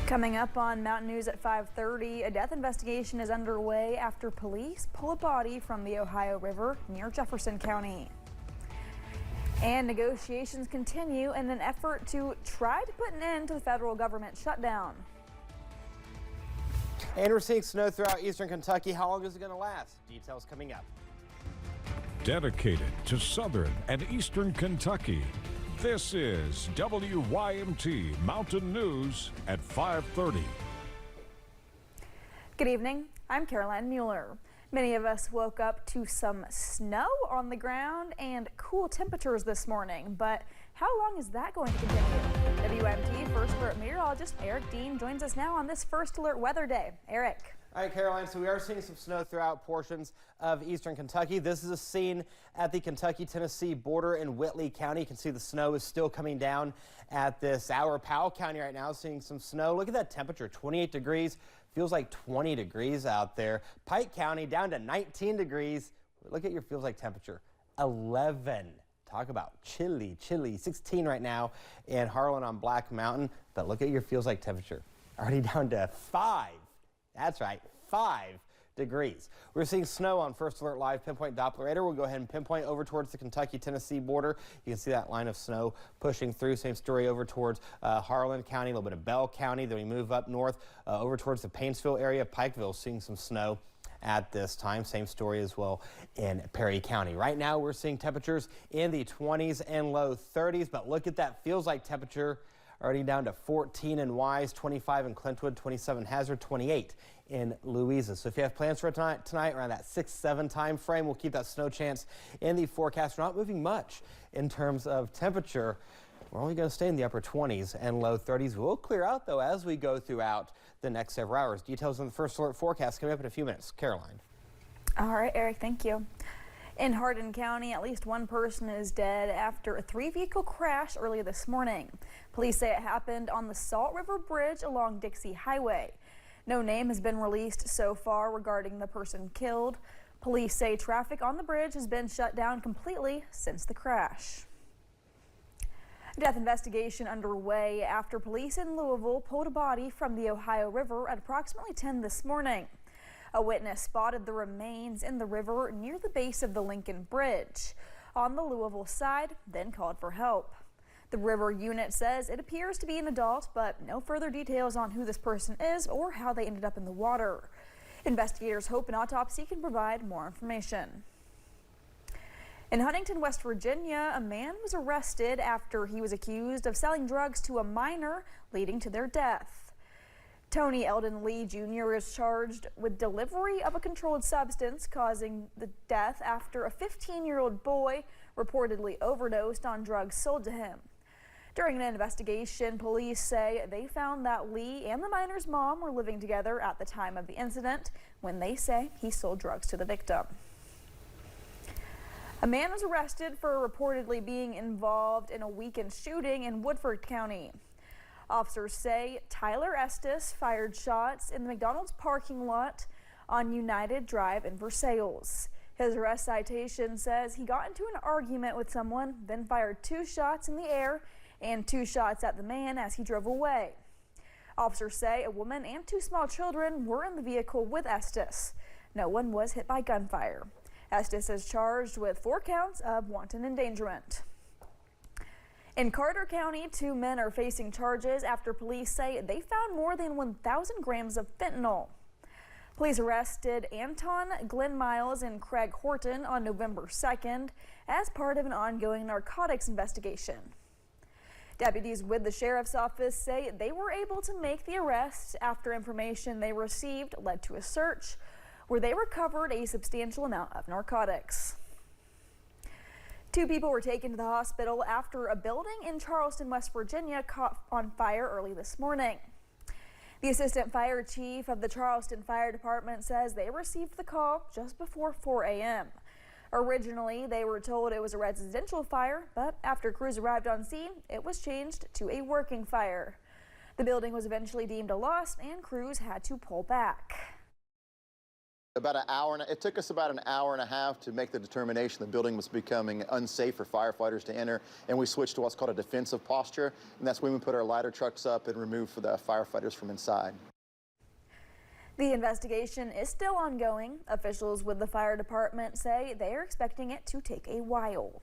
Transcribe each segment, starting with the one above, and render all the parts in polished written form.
Coming up on Mountain News at 5:30, a death investigation is underway after police pull a body from the Ohio River near Jefferson County. And negotiations continue in an effort to try to put an end to the federal government shutdown. And we're seeing snow throughout eastern Kentucky. How long is it going to last? Details coming up. Dedicated to southern and eastern Kentucky, this is WYMT Mountain News at 5:30. Good evening, I'm Caroline Mueller. Many of us woke up to some snow on the ground and cool temperatures this morning, but how long is that going to continue? WYMT First Alert Meteorologist Eric Dean joins us now on this First Alert Weather Day. Eric. All right, Caroline, so we are seeing some snow throughout portions of eastern Kentucky. This is a scene at the Kentucky-Tennessee border in Whitley County. You can see the snow is still coming down at this hour. Powell County right now seeing some snow. Look at that temperature, 28 degrees. Feels like 20 degrees out there. Pike County down to 19 degrees. Look at your feels like temperature, 11. Talk about chilly, 16 right now in Harlan on Black Mountain. But look at your feels like temperature, already down to 5. That's right, 5 degrees. We're seeing snow on First Alert Live Pinpoint Doppler radar. We'll go ahead and pinpoint over towards the Kentucky-Tennessee border. You can see that line of snow pushing through. Same story over towards Harlan County, a little bit of Bell County. Then we move up north over towards the Painesville area. Pikeville seeing some snow at this time. Same story as well in Perry County. Right now we're seeing temperatures in the 20s and low 30s, but look at that feels like temperature. Already down to 14 in Wise, 25 in Clintwood, 27 Hazard, 28 in Louisa. So if you have plans for tonight around that 6-7 time frame, we'll keep that snow chance in the forecast. We're not moving much in terms of temperature. We're only going to stay in the upper 20s and low 30s. We'll clear out, though, as we go throughout the next several hours. Details on the First Alert forecast coming up in a few minutes. Caroline. All right, Eric, thank you. In Hardin County, at least one person is dead after a 3-vehicle crash early this morning. Police say it happened on the Salt River Bridge along Dixie Highway. No name has been released so far regarding the person killed. Police say traffic on the bridge has been shut down completely since the crash. A death investigation underway after police in Louisville pulled a body from the Ohio River at approximately 10 this morning. A witness spotted the remains in the river near the base of the Lincoln Bridge on the Louisville side, then called for help. The river unit says it appears to be an adult, but no further details on who this person is or how they ended up in the water. Investigators hope an autopsy can provide more information. In Huntington, West Virginia, a man was arrested after he was accused of selling drugs to a minor, leading to their death. Tony Eldon Lee Jr. is charged with delivery of a controlled substance causing the death after a 15-year-old boy reportedly overdosed on drugs sold to him. During an investigation, police say they found that Lee and the minor's mom were living together at the time of the incident when they say he sold drugs to the victim. A man was arrested for reportedly being involved in a weekend shooting in Woodford County. Officers say Tyler Estes fired shots in the McDonald's parking lot on United Drive in Versailles. His arrest citation says he got into an argument with someone, then fired 2 shots in the air and 2 shots at the man as he drove away. Officers say a woman and 2 small children were in the vehicle with Estes. No one was hit by gunfire. Estes is charged with 4 counts of wanton endangerment. In Carter County, 2 men are facing charges after police say they found more than 1,000 grams of fentanyl. Police arrested Anton Glenn Miles and Craig Horton on November 2nd as part of an ongoing narcotics investigation. Deputies with the sheriff's office say they were able to make the arrest after information they received led to a search where they recovered a substantial amount of narcotics. 2 people were taken to the hospital after a building in Charleston, West Virginia caught on fire early this morning. The assistant fire chief of the Charleston Fire Department says they received the call just before 4 a.m. Originally, they were told it was a residential fire, but after crews arrived on scene, it was changed to a working fire. The building was eventually deemed a loss and crews had to pull back. About an hour, and it took us about an hour and a half to make the determination the building was becoming unsafe for firefighters to enter, and we switched to what's called a defensive posture, and that's when we put our ladder trucks up and removed for the firefighters from inside. The investigation is still ongoing. Officials with the fire department say they are expecting it to take a while.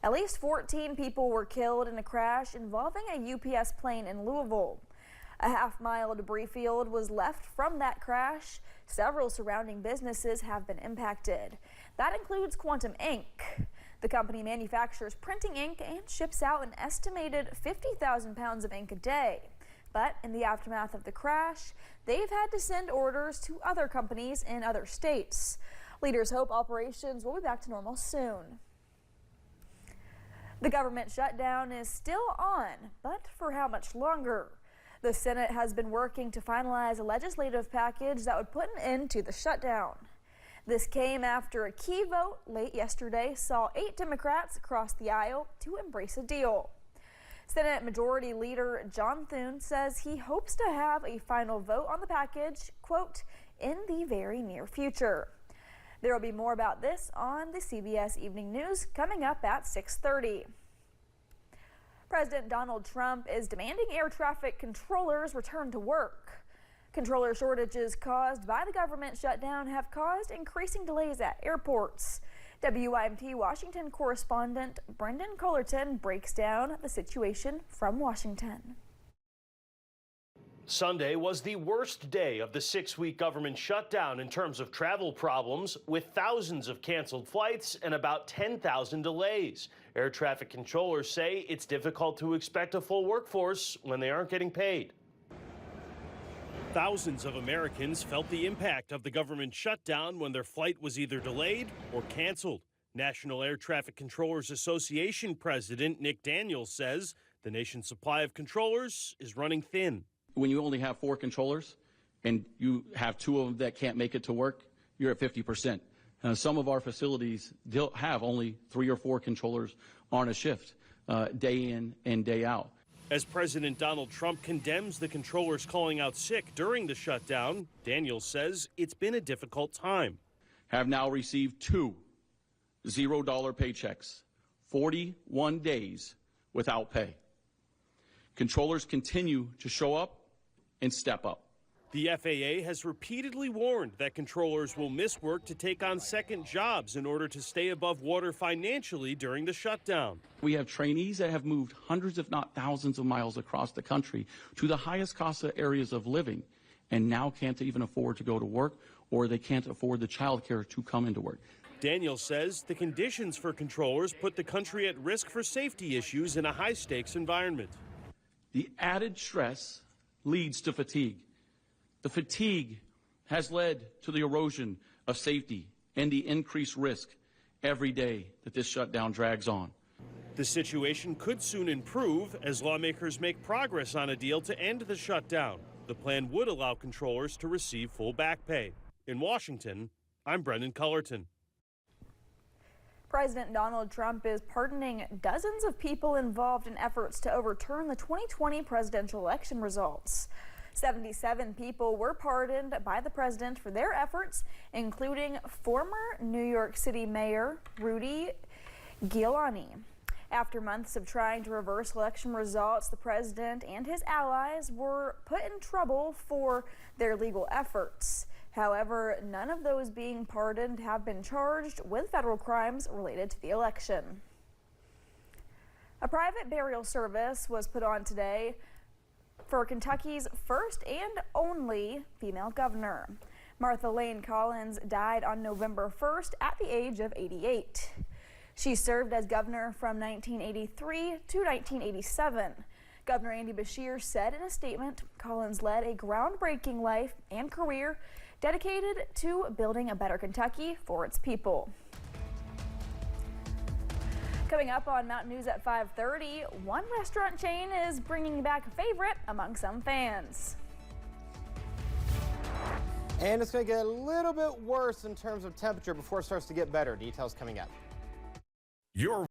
At least 14 people were killed in a crash involving a UPS plane in Louisville. A half-mile debris field was left from that crash. Several surrounding businesses have been impacted. That includes Quantum Ink. The company manufactures printing ink and ships out an estimated 50,000 pounds of ink a day. But in the aftermath of the crash, they've had to send orders to other companies in other states. Leaders hope operations will be back to normal soon. The government shutdown is still on, but for how much longer? The Senate has been working to finalize a legislative package that would put an end to the shutdown. This came after a key vote late yesterday saw 8 Democrats cross the aisle to embrace a deal. Senate Majority Leader John Thune says he hopes to have a final vote on the package, quote, in the very near future. There will be more about this on the CBS Evening News coming up at 6:30. President Donald Trump is demanding air traffic controllers return to work. Controller shortages caused by the government shutdown have caused increasing delays at airports. WYMT Washington correspondent Brendan Cullerton breaks down the situation from Washington. Sunday was the worst day of the 6-week government shutdown in terms of travel problems, with thousands of canceled flights and about 10,000 delays. Air traffic controllers say it's difficult to expect a full workforce when they aren't getting paid. Thousands of Americans felt the impact of the government shutdown when their flight was either delayed or canceled. National Air Traffic Controllers Association President Nick Daniels says the nation's supply of controllers is running thin. When you only have 4 controllers and you have 2 of them that can't make it to work, you're at 50%. Some of our facilities have only 3 or 4 controllers on a shift, day in and day out. As President Donald Trump condemns the controllers calling out sick during the shutdown, Daniels says it's been a difficult time. Have now received 2 $0 paychecks, 41 days without pay. Controllers continue to show up and step up. The FAA has repeatedly warned that controllers will miss work to take on second jobs in order to stay above water financially during the shutdown. We have trainees that have moved hundreds, if not thousands of miles across the country to the highest cost areas of living and now can't even afford to go to work, or they can't afford the child care to come into work. Daniel says the conditions for controllers put the country at risk for safety issues in a high-stakes environment. The added stress leads to fatigue. The fatigue has led to the erosion of safety and the increased risk every day that this shutdown drags on. The situation could soon improve as lawmakers make progress on a deal to end the shutdown. The plan would allow controllers to receive full back pay. In Washington, I'm Brendan Cullerton. President Donald Trump is pardoning dozens of people involved in efforts to overturn the 2020 presidential election results. 77 people were pardoned by the president for their efforts, including former New York City Mayor Rudy Giuliani. After months of trying to reverse election results, the president and his allies were put in trouble for their legal efforts. However, none of those being pardoned have been charged with federal crimes related to the election. A private burial service was put on today for Kentucky's first and only female governor. Martha Lane Collins died on November 1st at the age of 88. She served as governor from 1983 to 1987. Governor Andy Beshear said in a statement, Collins led a groundbreaking life and career dedicated to building a better Kentucky for its people. Coming up on Mountain News at 5:30, one restaurant chain is bringing back a favorite among some fans. And it's going to get a little bit worse in terms of temperature before it starts to get better. Details coming up. Your